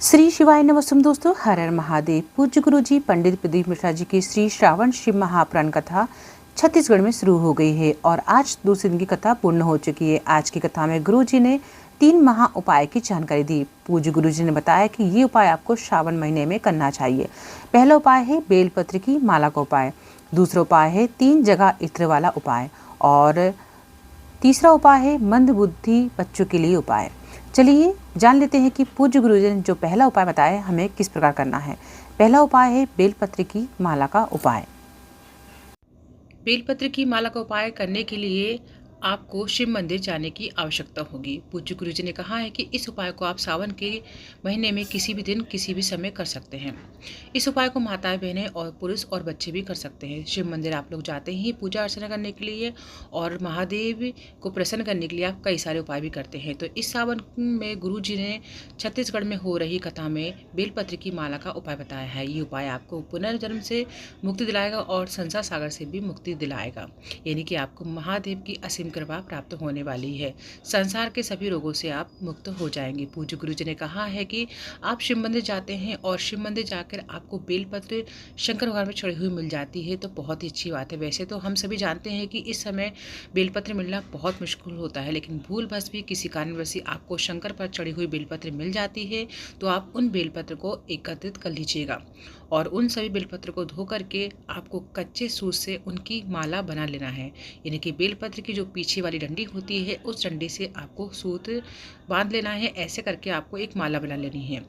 श्री शिवाय नमस्तुम दोस्तों, हर हर महादेव। पूज्य गुरु जी पंडित प्रदीप मिश्रा जी की श्री श्रावण शिव महापुराण कथा छत्तीसगढ़ में शुरू हो गई है और आज दूसरे दिन की कथा पूर्ण हो चुकी है। आज की कथा में गुरु जी ने 3 महा उपाय की जानकारी दी। पूज्य गुरु जी ने बताया कि ये उपाय आपको श्रावण महीने में करना चाहिए। पहला उपाय है बेलपत्र की माला का उपाय, दूसरा उपाय है 3 जगह इत्र वाला उपाय और तीसरा उपाय है मंद बुद्धि बच्चों के लिए उपाय। चलिए जान लेते हैं कि पूज्य गुरुजी ने जो पहला उपाय बताया हमें किस प्रकार करना है। पहला उपाय है बेलपत्र की माला का उपाय। बेलपत्र की माला का उपाय करने के लिए आपको शिव मंदिर जाने की आवश्यकता होगी। पूज्य गुरुजी ने कहा है कि इस उपाय को आप सावन के महीने में किसी भी दिन किसी भी समय कर सकते हैं। इस उपाय को माताएं, बहनें और पुरुष और बच्चे भी कर सकते हैं। शिव मंदिर आप लोग जाते ही पूजा अर्चना करने के लिए और महादेव को प्रसन्न करने के लिए आप कई सारे उपाय भी करते हैं। तो इस सावन में गुरु जी ने छत्तीसगढ़ में हो रही कथा में बेलपत्र की माला का उपाय बताया है। ये उपाय आपको पुनर्जन्म से मुक्ति दिलाएगा और संसार सागर से भी मुक्ति दिलाएगा, यानी कि आपको महादेव की असीम कृपा प्राप्त होने वाली है। संसार के सभी रोगों से आप मुक्त हो जाएंगे। पूज्य गुरु जी ने कहा है कि आप शिव मंदिर जाते हैं और शिव मंदिर जाकर आपको बेलपत्र शंकर भगवान में चढ़ी हुई मिल जाती है तो बहुत ही अच्छी बात है। वैसे तो हम सभी जानते हैं कि इस समय बेलपत्र मिलना बहुत मुश्किल होता है, लेकिन भूलवश भी किसी कारणवश आपको शंकर पर चढ़ी हुई बेलपत्र मिल जाती है तो आप उन बेलपत्र को एकत्रित कर लीजिएगा और उन सभी बेलपत्र को धो करके आपको कच्चे सूत से उनकी माला बना लेना है। यानी कि बेलपत्र की जो पीछे वाली डंडी होती है उस डंडी से आपको सूत बांध लेना है। ऐसे करके आपको एक माला बना लेनी है।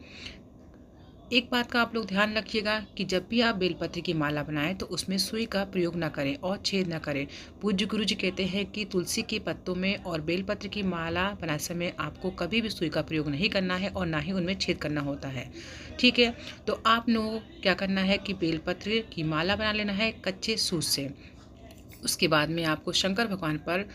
एक बात का आप लोग ध्यान रखिएगा कि जब भी आप बेलपत्र की माला बनाएं तो उसमें सुई का प्रयोग ना करें और छेद ना करें। पूज्य गुरु जी कहते हैं कि तुलसी के पत्तों में और बेलपत्र की माला बनाते समय आपको कभी भी सुई का प्रयोग नहीं करना है और ना ही उनमें छेद करना होता है। ठीक है, तो आप लोगों को क्या करना है कि बेलपत्र की माला बना लेना है कच्चे सूत से। उसके बाद में आपको शंकर भगवान पर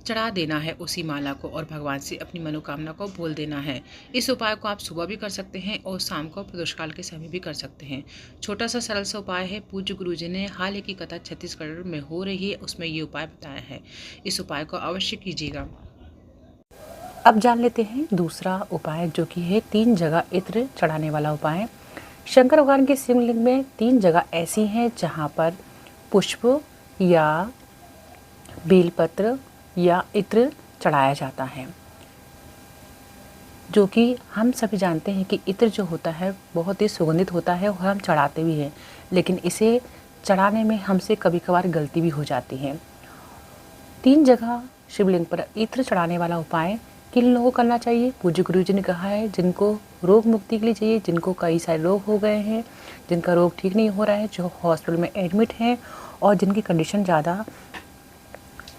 चढ़ा देना है उसी माला को और भगवान से अपनी मनोकामना को बोल देना है। इस उपाय को आप सुबह भी कर सकते हैं और शाम को प्रदोषकाल के समय भी कर सकते हैं। छोटा सा सरल सा उपाय है। पूज्य गुरुजी ने हाल ही की कथा छत्तीसगढ़ में हो रही है उसमें ये उपाय बताया है। इस उपाय को अवश्य कीजिएगा। अब जान लेते हैं दूसरा उपाय जो कि है 3 जगह इत्र चढ़ाने वाला उपाय। शंकर भगवान के शिवलिंग में 3 जगह ऐसी हैं जहाँ पर पुष्प या बेलपत्र या इत्र चढ़ाया जाता है, जो कि हम सभी जानते हैं कि इत्र जो होता है बहुत ही सुगंधित होता है और हम चढ़ाते भी हैं, लेकिन इसे चढ़ाने में हमसे कभी कभार गलती भी हो जाती है। 3 जगह शिवलिंग पर इत्र चढ़ाने वाला उपाय किन लोगों को करना चाहिए? पूज्य गुरु जी ने कहा है जिनको रोग मुक्ति के लिए चाहिए, जिनको कई सारे रोग हो गए हैं, जिनका रोग ठीक नहीं हो रहा है, जो हॉस्पिटल में एडमिट हैं और जिनकी कंडीशन ज़्यादा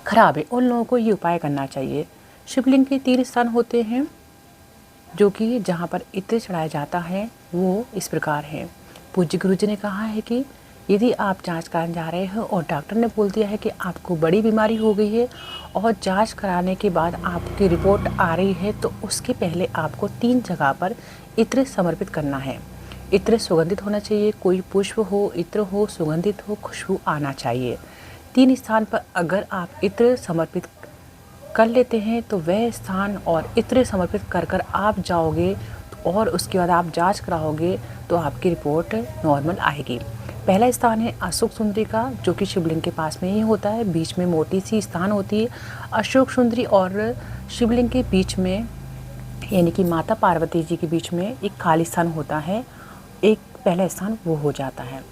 खराब है, उन लोगों को ये उपाय करना चाहिए। शिवलिंग के 3 स्थान होते हैं जो कि जहाँ पर इत्र चढ़ाया जाता है वो इस प्रकार है। पूज्य गुरु जी ने कहा है कि यदि आप जांच कराने जा रहे हो और डॉक्टर ने बोल दिया है कि आपको बड़ी बीमारी हो गई है और जांच कराने के बाद आपकी रिपोर्ट आ रही है तो उसके पहले आपको 3 जगह पर इत्र समर्पित करना है। इत्र सुगंधित होना चाहिए, कोई पुष्प हो, इत्र हो, सुगंधित हो, खुशबू आना चाहिए। 3 स्थान पर अगर आप इत्र समर्पित कर लेते हैं तो वह स्थान और इत्र समर्पित कर कर आप जाओगे और उसके बाद आप जांच कराओगे तो आपकी रिपोर्ट नॉर्मल आएगी। पहला स्थान है अशोक सुंदरी का, जो कि शिवलिंग के पास में ही होता है। बीच में मोटी सी स्थान होती है। अशोक सुंदरी और शिवलिंग के बीच में यानी कि माता पार्वती जी के बीच में एक खाली स्थान होता है। एक पहला स्थान वो हो जाता है।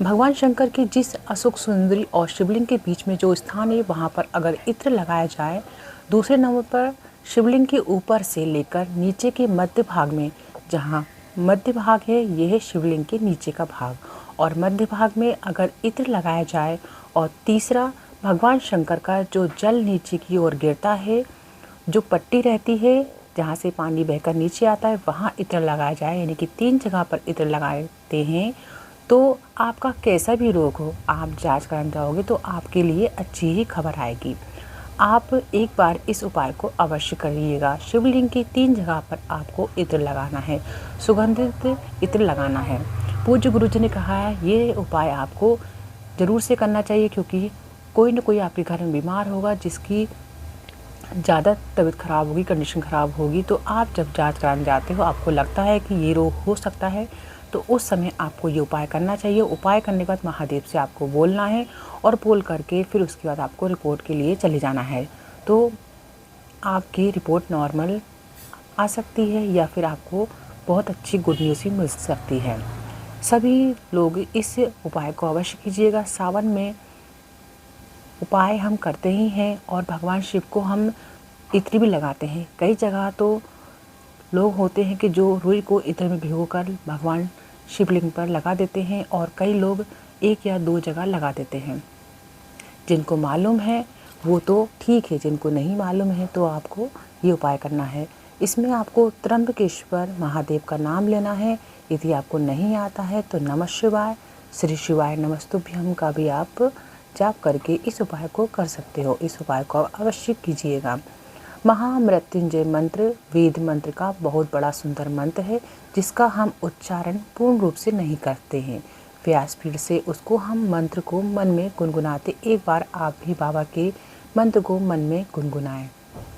भगवान शंकर के जिस अशोक सुंदरी और शिवलिंग के बीच में जो स्थान है वहाँ पर अगर इत्र लगाया जाए, दूसरे नंबर पर शिवलिंग के ऊपर से लेकर नीचे के मध्य भाग में, जहाँ मध्य भाग है यह है शिवलिंग के नीचे का भाग, और मध्य भाग में अगर इत्र लगाया जाए और तीसरा भगवान शंकर का जो जल नीचे की ओर गिरता है, जो पट्टी रहती है जहाँ से पानी बहकर नीचे आता है वहाँ इत्र लगाया जाए, यानी कि 3 जगह पर इत्र लगाते हैं तो आपका कैसा भी रोग हो आप जांच कराने जाओगे तो आपके लिए अच्छी ही खबर आएगी। आप एक बार इस उपाय को अवश्य करिएगा। शिवलिंग की 3 जगह पर आपको इत्र लगाना है, सुगंधित इत्र लगाना है। पूज्य गुरु जी ने कहा है ये उपाय आपको ज़रूर से करना चाहिए, क्योंकि कोई न कोई आपके घर में बीमार होगा जिसकी ज़्यादा तबीयत ख़राब होगी, कंडीशन ख़राब होगी, तो आप जब जांच कराने जाते हो आपको लगता है कि ये रोग हो सकता है, तो उस समय आपको ये उपाय करना चाहिए। उपाय करने के बाद महादेव से आपको बोलना है और बोल करके फिर उसके बाद आपको रिपोर्ट के लिए चले जाना है। तो आपकी रिपोर्ट नॉर्मल आ सकती है या फिर आपको बहुत अच्छी गुड न्यूज़ भी मिल सकती है। सभी लोग इस उपाय को अवश्य कीजिएगा। सावन में उपाय हम करते ही हैं और भगवान शिव को हम इत्र भी लगाते हैं। कई जगह तो लोग होते हैं कि जो रुई को इत्र में भिगोकर भगवान शिवलिंग पर लगा देते हैं और कई लोग 1 या 2 जगह लगा देते हैं। जिनको मालूम है वो तो ठीक है, जिनको नहीं मालूम है तो आपको ये उपाय करना है। इसमें आपको त्र्यंबकेश्वर महादेव का नाम लेना है। यदि आपको नहीं आता है तो नमः शिवाय, श्री शिवाय नमस्तुभ्यम का भी आप जाप करके इस उपाय को कर सकते हो। इस उपाय को अवश्य कीजिएगा। महामृत्युंजय मंत्र वेद मंत्र का बहुत बड़ा सुंदर मंत्र है, जिसका हम उच्चारण पूर्ण रूप से नहीं करते हैं। व्यासपीठ से उसको हम मंत्र को मन में गुनगुनाते। एक बार आप भी बाबा के मंत्र को मन में गुनगुनाएं।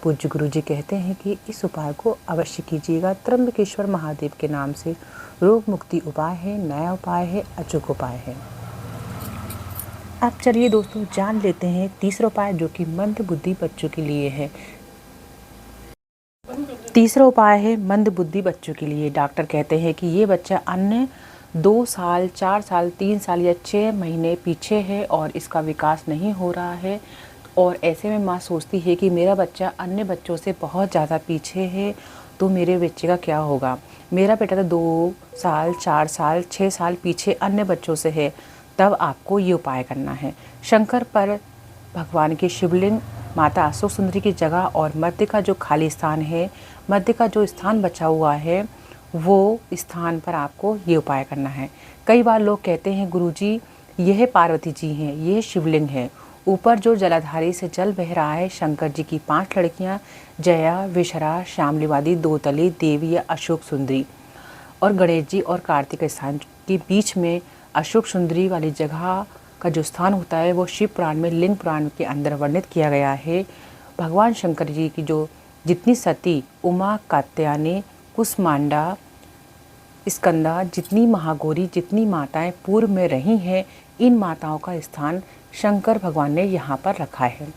पूज्य गुरु जी कहते हैं कि इस उपाय को अवश्य कीजिएगा। त्र्यंबकेश्वर महादेव के नाम से रोग मुक्ति उपाय है, नया उपाय है, अचूक उपाय है। अब चलिए दोस्तों जान लेते हैं तीसरा उपाय, जो कि मंद बुद्धि बच्चों के लिए है। तीसरा उपाय है मंद बुद्धि बच्चों के लिए। डॉक्टर कहते हैं कि ये बच्चा अन्य 2 साल, 4 साल, 3 साल या 6 महीने पीछे है और इसका विकास नहीं हो रहा है। और ऐसे में माँ सोचती है कि मेरा बच्चा अन्य बच्चों से बहुत ज़्यादा पीछे है, तो मेरे बच्चे का क्या होगा। मेरा बेटा तो 2 साल, 4 साल, 6 साल पीछे अन्य बच्चों से है। तब आपको ये उपाय करना है। शंकर पर भगवान के शिवलिंग, माता अशोक सुंदरी की जगह और मध्य का जो खाली स्थान है, मध्य का जो स्थान बचा हुआ है, वो स्थान पर आपको ये उपाय करना है। कई बार लोग कहते हैं गुरुजी यह पार्वती जी हैं, ये शिवलिंग है। ऊपर जो जलाधारी से जल बह रहा है, शंकर जी की 5 लड़कियां जया, विशरा, श्यामलीवादी, दोतली, देवी या अशोक सुंदरी, और गणेश जी और कार्तिक स्थान के बीच में अशोक सुंदरी वाली जगह का जो स्थान होता है वो शिव पुराण में, लिंग पुराण के अंदर वर्णित किया गया है। भगवान शंकर जी की जो जितनी सती, उमा, कात्यायनी, कुसमांडा, स्कंदा, जितनी महागौरी, जितनी माताएं पूर्व में रही हैं, इन माताओं का स्थान शंकर भगवान ने यहाँ पर रखा है।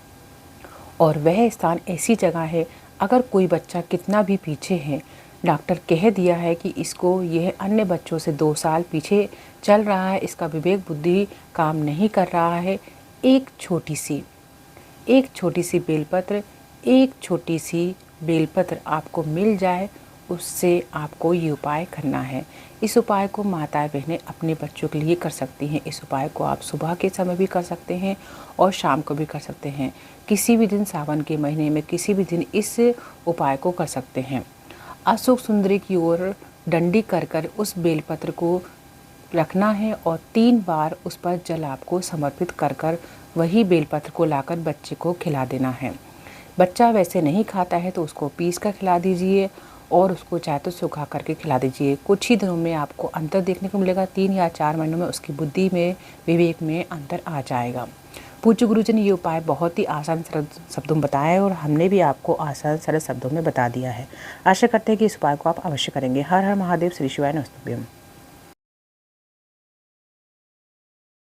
और वह स्थान ऐसी जगह है, अगर कोई बच्चा कितना भी पीछे है, डॉक्टर कह दिया है कि इसको यह अन्य बच्चों से 2 साल पीछे चल रहा है, इसका विवेक बुद्धि काम नहीं कर रहा है, एक छोटी सी बेलपत्र, एक छोटी सी बेलपत्र आपको मिल जाए, उससे आपको ये उपाय करना है। इस उपाय को माताएं बहनें अपने बच्चों के लिए कर सकती हैं। इस उपाय को आप सुबह के समय भी कर सकते हैं और शाम को भी कर सकते हैं। किसी भी दिन सावन के महीने में किसी भी दिन इस उपाय को कर सकते हैं। अशोक सुंदरी की ओर डंडी कर उस बेलपत्र को रखना है और 3 बार उस पर जल आपको समर्पित कर वही बेलपत्र को लाकर बच्चे को खिला देना है। बच्चा वैसे नहीं खाता है तो उसको पीस कर खिला दीजिए और उसको चाहे तो सूखा करके खिला दीजिए। कुछ ही दिनों में आपको अंतर देखने को मिलेगा। 3 या 4 महीनों में उसकी बुद्धि में, विवेक में अंतर आ जाएगा। पूज्य गुरु जी ने ये उपाय बहुत ही आसान सरल शब्दों में बताया है और हमने भी आपको आसान सरल शब्दों में बता दिया है। आशा करते हैं कि इस उपाय को आप अवश्य करेंगे। हर हर महादेव, श्री शिवाय नमस्तुभ्यम।